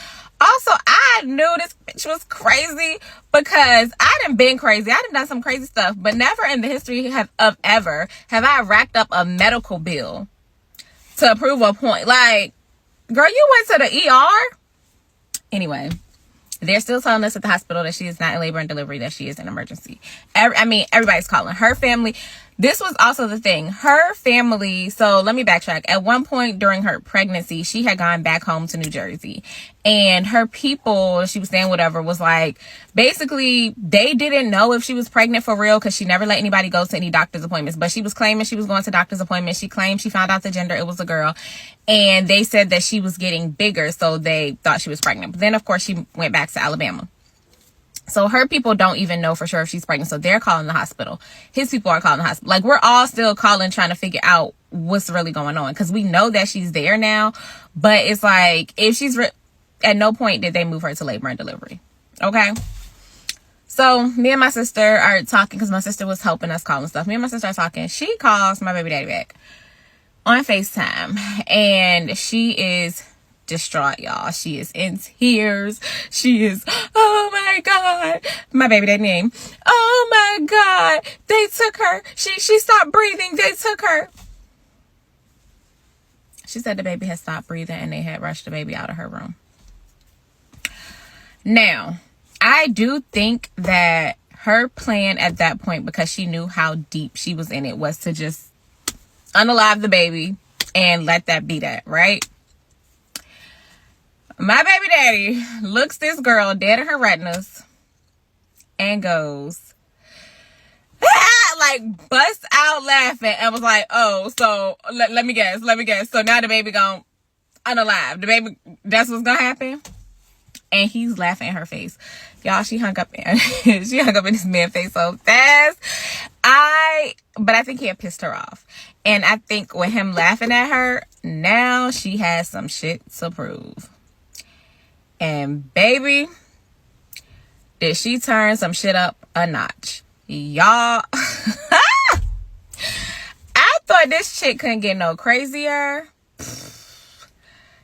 Also, I knew this bitch was crazy because I done been crazy. I done some crazy stuff, but never in the history of ever have I racked up a medical bill to prove a point. Like, girl, you went to the ER? Anyway, they're still telling us at the hospital that she is not in labor and delivery, that she is in emergency. Everybody's calling. Her family. This was also the thing. Her family. So let me backtrack. At one point during her pregnancy, she had gone back home to New Jersey. And her people, she was saying whatever, was like, basically, they didn't know if she was pregnant for real because she never let anybody go to any doctor's appointments. But she was claiming she was going to doctor's appointments. She claimed she found out the gender. It was a girl. And they said that she was getting bigger, so they thought she was pregnant. But then, of course, she went back to Alabama. So her people don't even know for sure if she's pregnant. So they're calling the hospital. His people are calling the hospital. Like, we're all still calling, trying to figure out what's really going on. Because we know that she's there now. But it's like, if she's... at no point did they move her to labor and delivery. Okay? So me and my sister are talking, because my sister was helping us call and stuff. Me and my sister are talking. She calls my baby daddy back on FaceTime. And she is distraught, y'all. She is in tears. She is, oh my God. My baby daddy name. Oh my God. They took her. She stopped breathing. They took her. She said the baby had stopped breathing and they had rushed the baby out of her room. Now, I do think that her plan at that point, because she knew how deep she was in it, was to just unalive the baby and let that be that, right? My baby daddy looks this girl dead in her retinas and goes, ah! Like, bust out laughing and was like, oh, so let me guess. So now the baby gone unalive. The baby, that's what's gonna happen? And he's laughing in her face. Y'all, she hung up in this man's face so fast. But I think he had pissed her off. And I think with him laughing at her, now she has some shit to prove. And baby, did she turn some shit up a notch. Y'all, I thought this chick couldn't get no crazier.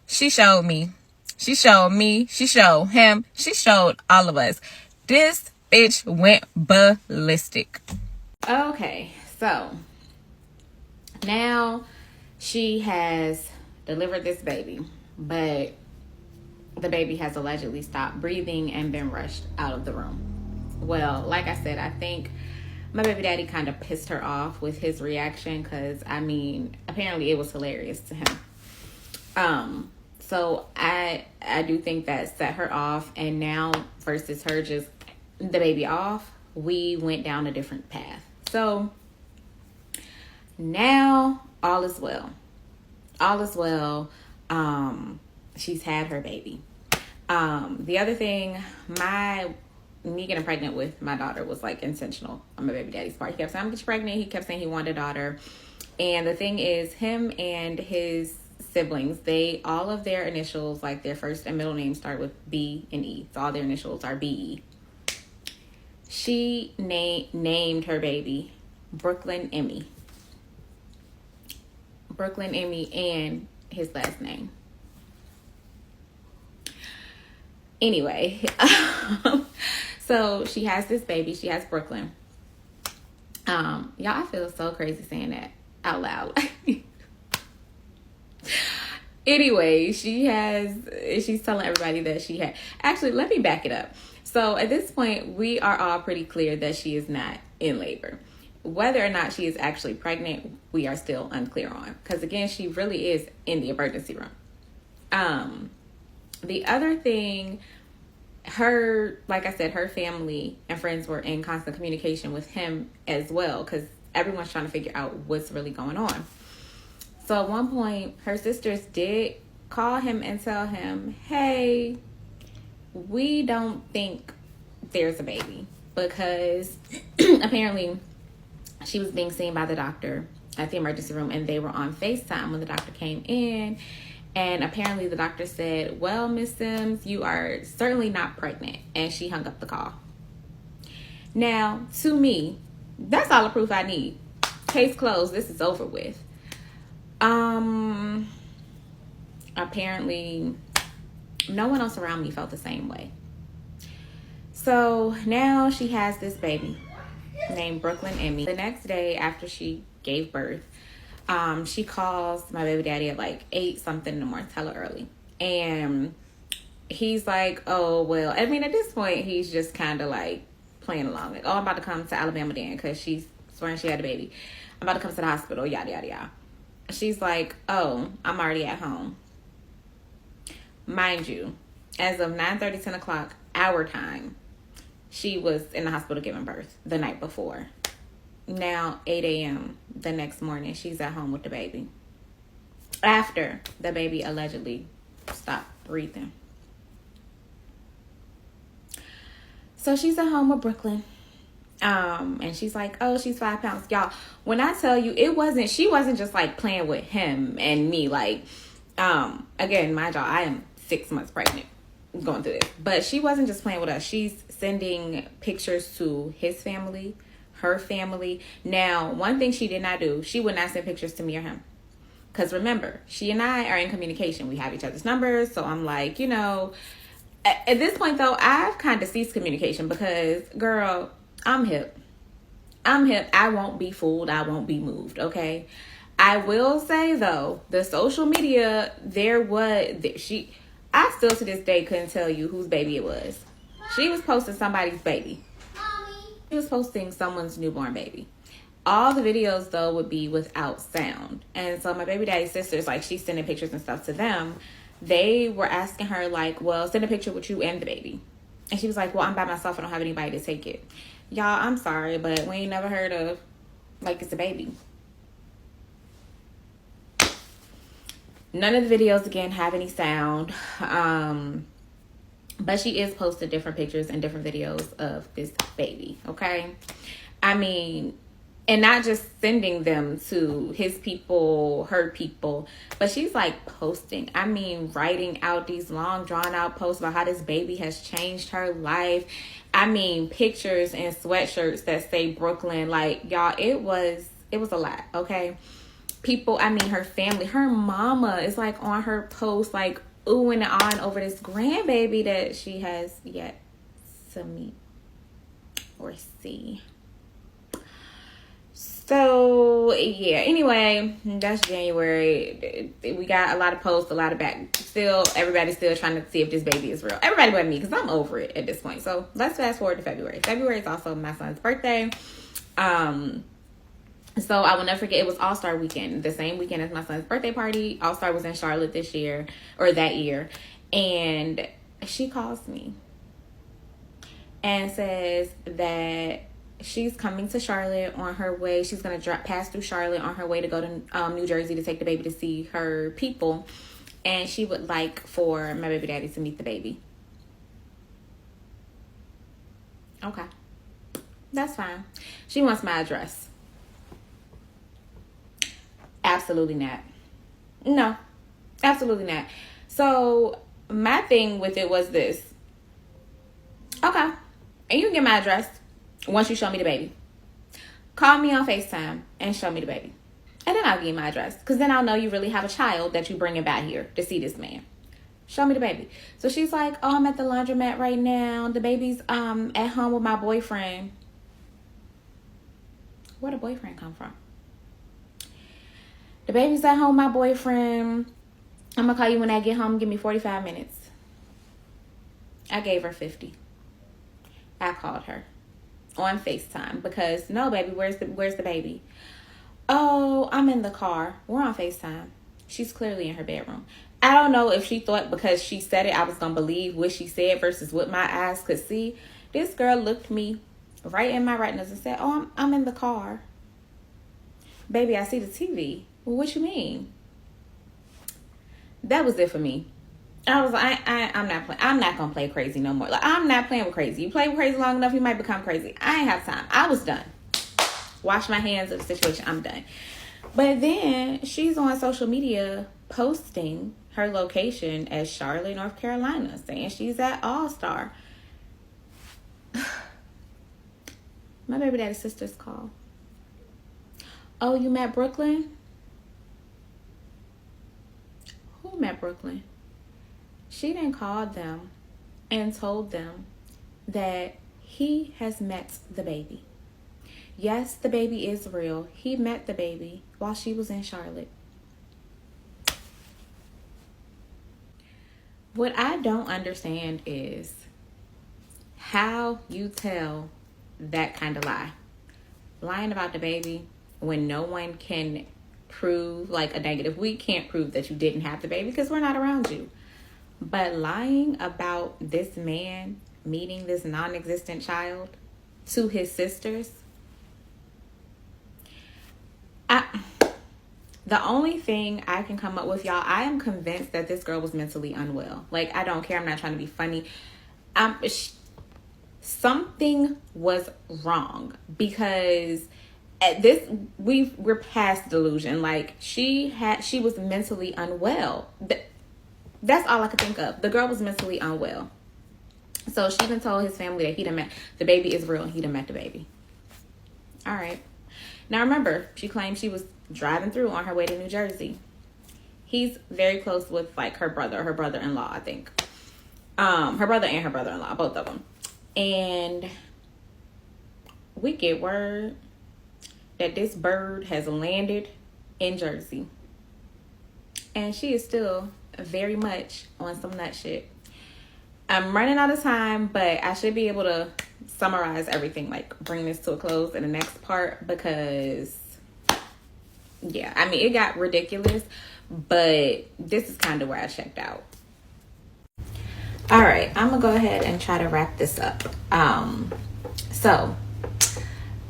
She showed me. She showed me. She showed him. She showed all of us. This bitch went ballistic. Okay, so now she has delivered this baby, but the baby has allegedly stopped breathing and been rushed out of the room. Well, like I said, I think my baby daddy kind of pissed her off with his reaction, because, I mean, apparently it was hilarious to him. So I do think that set her off, and now versus her just the baby off, we went down a different path. So now all is well. All is well. She's had her baby. The other thing, me getting pregnant with my daughter was like intentional on my baby daddy's part. He kept saying, I'm gonna get you pregnant. He kept saying he wanted a daughter. And the thing is, him and his siblings, all of their initials, like their first and middle names, start with B and E. So all their initials are BE. She named her baby Brooklyn Emmy. Brooklyn Emmy and his last name. Anyway, so she has this baby. She has Brooklyn. Y'all, I feel so crazy saying that out loud. Anyway, she's telling everybody that she had. Actually, let me back it up. So at this point, we are all pretty clear that she is not in labor. Whether or not she is actually pregnant, we are still unclear on. Because again, she really is in the emergency room. The other thing, like I said, her family and friends were in constant communication with him as well, because everyone's trying to figure out what's really going on. So at one point, her sisters did call him and tell him, hey, we don't think there's a baby, because apparently she was being seen by the doctor at the emergency room, and they were on FaceTime when the doctor came in. And apparently the doctor said, well, Miss Sims, you are certainly not pregnant. And she hung up the call. Now, to me, that's all the proof I need. Case closed. This is over with. Apparently, no one else around me felt the same way. So now she has this baby named Brooklyn Emmy. The next day after she gave birth, she calls my baby daddy at like 8 something in the morning, hella early. And he's like, oh, well, I mean, at this point, he's just kind of like playing along. Like, oh, I'm about to come to Alabama then, because she's swearing she had a baby. I'm about to come to the hospital, yada, yada, yada. She's like, oh, I'm already at home. Mind you, as of 9:30, 10 o'clock, our time, she was in the hospital giving birth the night before. Now, 8 a.m. the next morning, she's at home with the baby. After the baby allegedly stopped breathing. So she's at home with Brooklyn. And she's like, oh, she's 5 pounds. Y'all, when I tell you, she wasn't just like playing with him and me. Like, again, mind y'all, I am 6 months pregnant going through this. But she wasn't just playing with us. She's sending pictures to his family, her family. Now, one thing she did not do, she would not send pictures to me or him. Because remember, she and I are in communication. We have each other's numbers. So I'm like, at this point, though, I've kind of ceased communication because, girl, I'm hip. I won't be fooled. I won't be moved. Okay. I will say, though, the social media, I still to this day couldn't tell you whose baby it was. She was posting somebody's baby. She was posting someone's newborn baby. All the videos, though, would be without sound. And so my baby daddy's sisters, like, she's sending pictures and stuff to them. They were asking her, like, well, send a picture with you and the baby. And she was like, well, I'm by myself. I don't have anybody to take it. Y'all, I'm sorry, but we ain't never heard of, like, it's a baby. None of the videos, again, have any sound. But she is posting different pictures and different videos of this baby, okay? I mean, and not just sending them to his people, her people, but she's like posting, writing out these long drawn out posts about how this baby has changed her life. Pictures and sweatshirts that say Brooklyn. Like, y'all, it was a lot, okay? People, her family, her mama is like on her post, like oohing and on over this grandbaby that she has yet to meet or see. So, yeah, anyway, that's January. We got a lot of posts, a lot of back. Still, everybody's still trying to see if this baby is real. Everybody but me, because I'm over it at this point. So, let's fast forward to February. February is also my son's birthday. So I will never forget, it was All-Star weekend, the same weekend as my son's birthday party. All-Star was in Charlotte this year, or that year. And she calls me and says that she's coming to Charlotte on her way. She's going to pass through Charlotte on her way to go to New Jersey to take the baby to see her people. And she would like for my baby daddy to meet the baby. Okay. That's fine. She wants my address. Absolutely not. No, absolutely not. So my thing with it was this. Okay. And you can get my address once you show me the baby. Call me on FaceTime and show me the baby. And then I'll give you my address. Because then I'll know you really have a child that you bringing back here to see this man. Show me the baby. So she's like, oh, I'm at the laundromat right now. The baby's at home with my boyfriend. Where'd the boyfriend come from? The baby's at home with my boyfriend. I'm going to call you when I get home. Give me 45 minutes. I gave her 50. I called her on FaceTime because, no, baby, where's the baby? Oh, I'm in the car. We're on FaceTime. She's clearly in her bedroom. I don't know if she thought because she said it, I was going to believe what she said versus what my eyes could see. This girl looked me right in my retinas and said, oh, I'm in the car. Baby, I see the TV. Well, what you mean? That was it for me. I was like, I'm not playing. I'm not gonna play crazy no more. Like, I'm not playing with crazy. You play with crazy long enough, you might become crazy. I ain't have time. I was done. Wash my hands of the situation. I'm done. But then she's on social media posting her location as Charlotte, North Carolina, saying she's at All-Star. My baby daddy's sister's call. Oh, you met Brooklyn? Who met Brooklyn? She then called them and told them that he has met the baby. Yes, the baby is real. He met the baby while she was in Charlotte. What I don't understand is how you tell that kind of lie. Lying about the baby when no one can prove like a negative. We can't prove that you didn't have the baby because we're not around you. But lying about this man meeting this non-existent child to his sisters, the only thing I can come up with, y'all, I am convinced that this girl was mentally unwell. Like, I don't care. I'm not trying to be funny. Something was wrong because at this, we're past delusion. Like, she was mentally unwell. That's all I could think of. The girl was mentally unwell. So she even told his family that he done met the baby is real. He done met the baby. All right. Now remember, she claimed she was driving through on her way to New Jersey. He's very close with like her brother-in-law, I think. Her brother and her brother-in-law, both of them. And we get word that this bird has landed in Jersey. And she is still very much on some nut shit. I'm running out of time, but I should be able to summarize everything, like bring this to a close in the next part because, yeah, I mean, it got ridiculous, but this is kind of where I checked out. All right, I'm gonna go ahead and try to wrap this up. So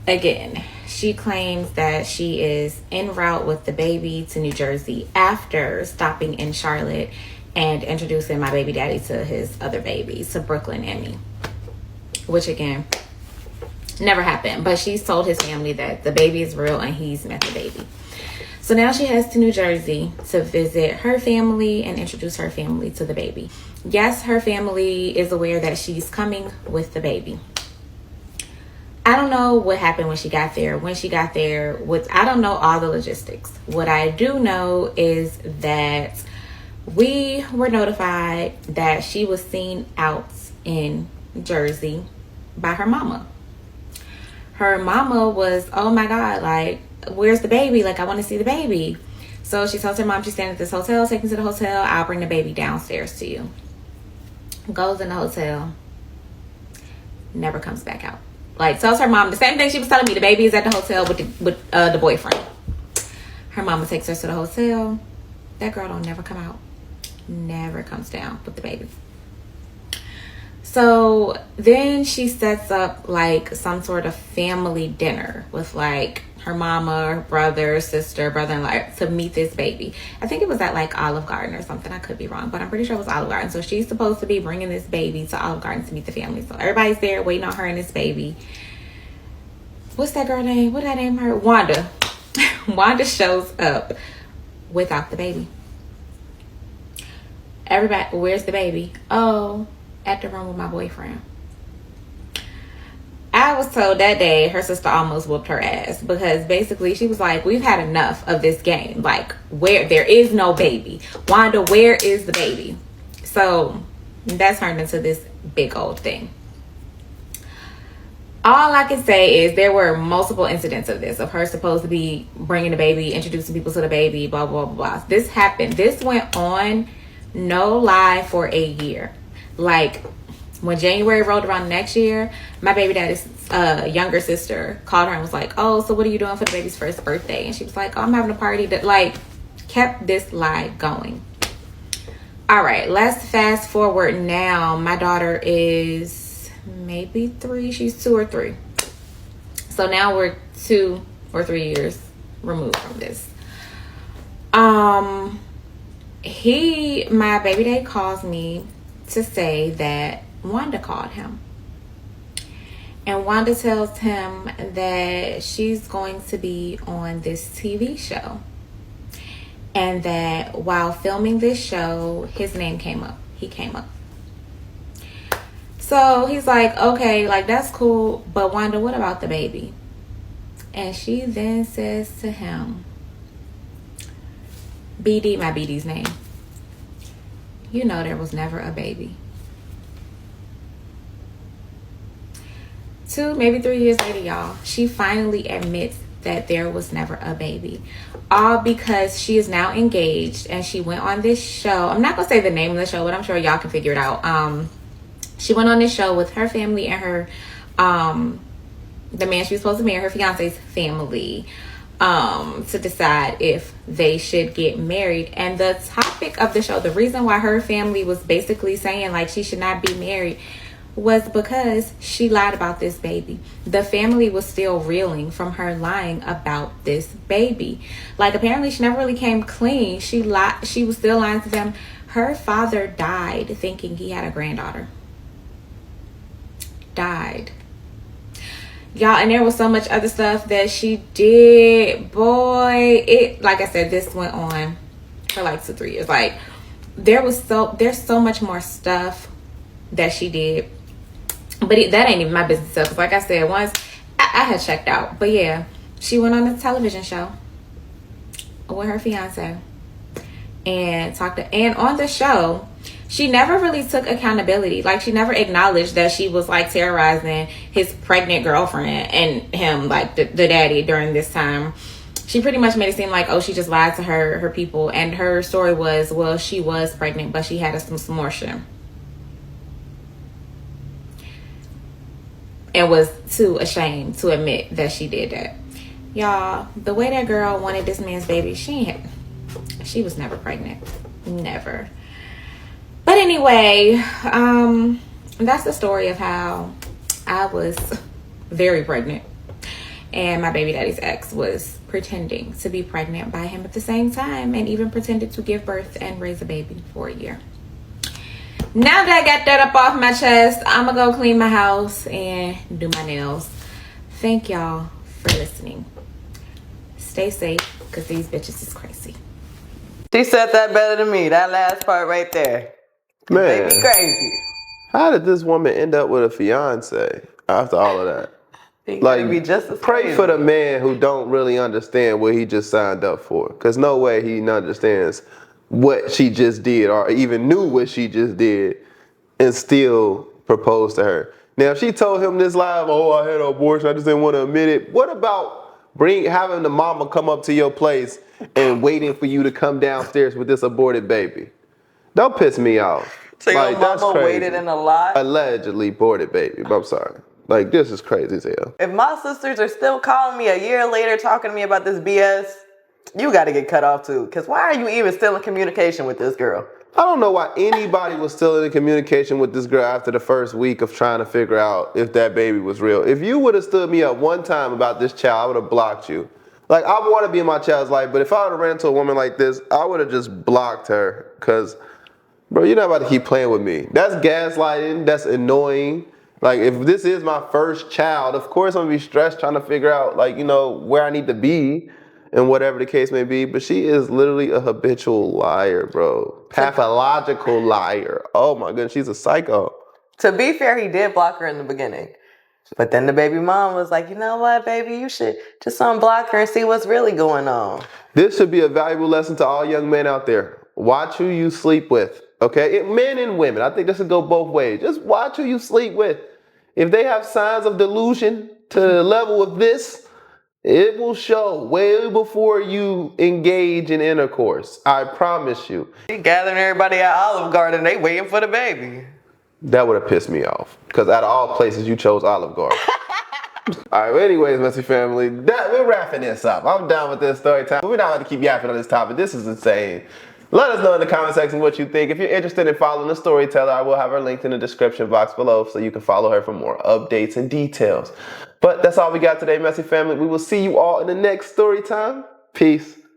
again, she claims that she is en route with the baby to New Jersey after stopping in Charlotte and introducing my baby daddy to his other babies, to Brooklyn and me, which again, never happened. But she's told his family that the baby is real and he's met the baby. So now she heads to New Jersey to visit her family and introduce her family to the baby. Yes, her family is aware that she's coming with the baby. I don't know what happened when she got there. I don't know all the logistics. What I do know is that we were notified that she was seen out in Jersey by her mama. Her mama was, oh my God, like, where's the baby? Like, I want to see the baby. So she tells her mom she's staying at this hotel. Take me to the hotel. I'll bring the baby downstairs to you. Goes in the hotel. Never comes back out. Like, tells her mom the same thing she was telling me. The baby is at the hotel with the boyfriend. Her mama takes her to the hotel. That girl don't never come out. Never comes down with the baby. So then she sets up like some sort of family dinner with like her mama, her brother, sister, brother-in-law to meet this baby. I think it was at like Olive Garden or something. I could be wrong, but I'm pretty sure it was Olive Garden. So she's supposed to be bringing this baby to Olive Garden to meet the family. So everybody's there waiting on her and this baby. What's that girl name? What did I name her? Wanda. Wanda shows up without the baby. Everybody, where's the baby? Oh, at the room with my boyfriend. I was told that day her sister almost whooped her ass because basically she was like, we've had enough of this game. Like, where there is no baby. Wanda, where is the baby? So that turned into this big old thing. All I can say is there were multiple incidents of this, of her supposed to be bringing the baby, introducing people to the baby, blah, blah, blah, blah. This happened. This went on, no lie, for a year. Like, when January rolled around next year, my baby daddy's younger sister called her and was like, oh, so what are you doing for the baby's first birthday? And she was like, oh, I'm having a party. That like kept this lie going. All right, let's fast forward now. My daughter is maybe 3. She's 2 or 3. So now we're 2 or 3 years removed from this. My baby daddy calls me to say that Wanda called him. And Wanda tells him that she's going to be on this TV show. And that while filming this show, his name came up. He came up. So he's like, okay, like that's cool. But Wanda, what about the baby? And she then says to him, BD, my BD's name, you know there was never a baby. 2, maybe 3 years later, y'all, she finally admits that there was never a baby. All because she is now engaged and she went on this show. I'm not going to say the name of the show, but I'm sure y'all can figure it out. She went on this show with her family and her, the man she was supposed to marry, her fiance's family, to decide if they should get married. And the topic of the show, the reason why her family was basically saying like she should not be married, was because she lied about this baby. The family was still reeling from her lying about this baby. Like, apparently she never really came clean. She lied. She was still lying to them. Her father died thinking he had a granddaughter. Died. Y'all, and there was so much other stuff that she did. Boy, it, like I said, this went on for like 2-3 years. Like, there's so much more stuff that she did. But that ain't even my business stuff. Because like I said, once I had checked out. But yeah, she went on a television show with her fiance and talked to, and on the show, she never really took accountability. Like, she never acknowledged that she was like terrorizing his pregnant girlfriend and him, like the daddy, during this time. She pretty much made it seem like, oh, she just lied to her people. And her story was, well, she was pregnant, but she had a smortion. And was too ashamed to admit that she did that. Y'all, the way that girl wanted this man's baby, she was never pregnant. Never. But anyway, that's the story of how I was very pregnant. And my baby daddy's ex was pretending to be pregnant by him at the same time. And even pretended to give birth and raise a baby for a year. Now that I got that up off my chest, I'm going to go clean my house and do my nails. Thank y'all for listening. Stay safe, because these bitches is crazy. She said that better than me. That last part right there. Man, They be crazy. how did this woman end up with a fiance after all of that? Like, be just as pray crazy. for the man who don't really understand what he just signed up for. Because no way he understands what she just did or even knew what she just did and still proposed to her. Now, if she told him this live, oh, I had an abortion, I just didn't want to admit it. What about having the mama come up to your place and waiting for you to come downstairs with this aborted baby? Don't piss me off. So like, your that's mama crazy. waited in a lot? Allegedly aborted baby. I'm sorry. Like, this is crazy as hell. If my sisters are still calling me a year later talking to me about this BS, you got to get cut off too. Because why are you even still in communication with this girl? I don't know why anybody was still in communication with this girl after the first week of trying to figure out if that baby was real. If you would have stood me up one time about this child, I would have blocked you. Like, I want to be in my child's life, but if I would have ran into a woman like this, I would have just blocked her. Because, bro, you're not about to keep playing with me. That's gaslighting. That's annoying. Like, if this is my first child, of course I'm going to be stressed trying to figure out, like, you know, where I need to be and whatever the case may be. But she is literally a habitual liar, bro. Pathological liar. Oh, my goodness. She's a psycho. To be fair, he did block her in the beginning. But then the baby mom was like, you know what, baby, you should just unblock her and see what's really going on. This should be a valuable lesson to all young men out there. Watch who you sleep with, okay? Men and women. I think this should go both ways. Just watch who you sleep with. If they have signs of delusion to the level of this, it will show way before you engage in intercourse. I promise you. She gathering everybody at Olive Garden. They waiting for the baby. That would have pissed me off. Because out of all places, you chose Olive Garden. All right, well, anyways, Messy family, we're wrapping this up. I'm done with this story time. We're not going to keep yapping on this topic. This is insane. Let us know in the comment section what you think. If you're interested in following the storyteller, I will have her linked in the description box below so you can follow her for more updates and details. But that's all we got today, Messy family. We will see you all in the next story time. Peace.